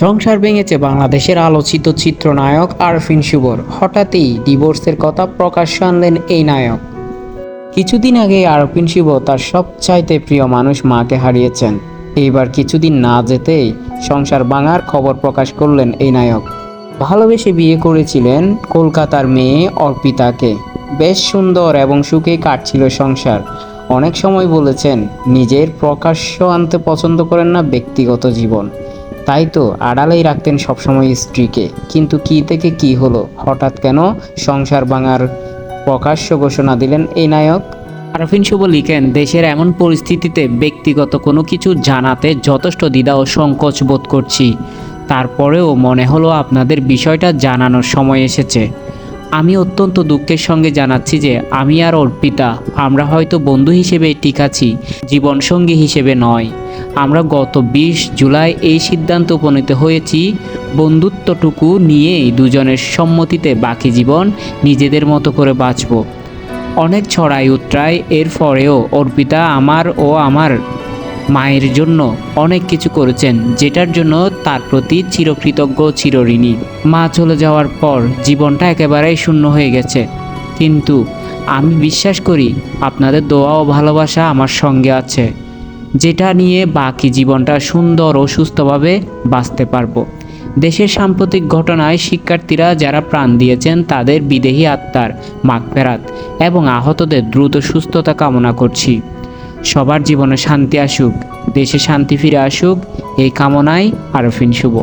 সংসার ভেঙেছে বাংলাদেশের আলোচিত চিত্রনায়ক আরফিন শুভর। হঠাৎই ডিভোর্সের কথা প্রকাশ্যে আনলেন এই নায়ক। কিছুদিন আগে আরফিন শুভ তার সবচাইতে প্রিয় মানুষ মাকে হারিয়েছেন। এইবার কিছুদিন না যেতেই সংসার ভাঙার খবর প্রকাশ করলেন এই নায়ক। ভালোবেসে বিয়ে করেছিলেন কলকাতার মেয়ে অর্পিতাকে। বেশ সুন্দর এবং সুখে কাটছিল সংসার। অনেক সময় বলেছেন নিজের প্রকাশ্য আনতে পছন্দ করেন না ব্যক্তিগত জীবন, তাই তো আড়ালেই রাখতেন সবসময় স্ত্রীকে। কিন্তু কী থেকে কী হলো, হঠাৎ কেন সংসার ভাঙার প্রকাশ্য ঘোষণা দিলেন এই নায়ক? আরফিন শুভ লিখেন, দেশের এমন পরিস্থিতিতে ব্যক্তিগত কোনো কিছু জানাতে যথেষ্ট দ্বিধা ও সংকোচ বোধ করছি। তারপরেও মনে হলো আপনাদের বিষয়টা জানানোর সময় এসেছে। আমি অত্যন্ত দুঃখের সঙ্গে জানাচ্ছি যে আমি আর অর্পিতা আমরা হয়তো বন্ধু হিসেবে ঠিক আছি, জীবনসঙ্গী হিসেবে নয়। আমরা গত 20 জুলাই এই সিদ্ধান্ত উপনীত হয়েছি, বন্ধুত্বটুকু নিয়েই দুজনের সম্মতিতে বাকি জীবন নিজেদের মতো করে বাঁচব। অনেক ছড়াই উতরায় এর পরেও অর্পিতা আমার ও আমার মায়ের জন্য অনেক কিছু করেছেন, যেটার জন্য তার প্রতি চিরকৃতজ্ঞ চিরঋণী। মা চলে যাওয়ার পর জীবনটা একেবারেই শূন্য হয়ে গেছে, কিন্তু আমি বিশ্বাস করি আপনাদের দোয়া ও ভালোবাসা আমার সঙ্গে আছে, যেটা নিয়ে বাকি জীবনটা সুন্দর ও সুস্থভাবে বাঁচতে পারবো। দেশের সাম্প্রতিক ঘটনায় শিক্ষার্থীরা যারা প্রাণ দিয়েছেন তাদের বিদেহী আত্মার মাগফেরাত এবং আহতদের দ্রুত সুস্থতা কামনা করছি। সবার জীবনে শান্তি আসুক, দেশে শান্তি ফিরে আসুক, এই কামনায় আরফিন শুভ।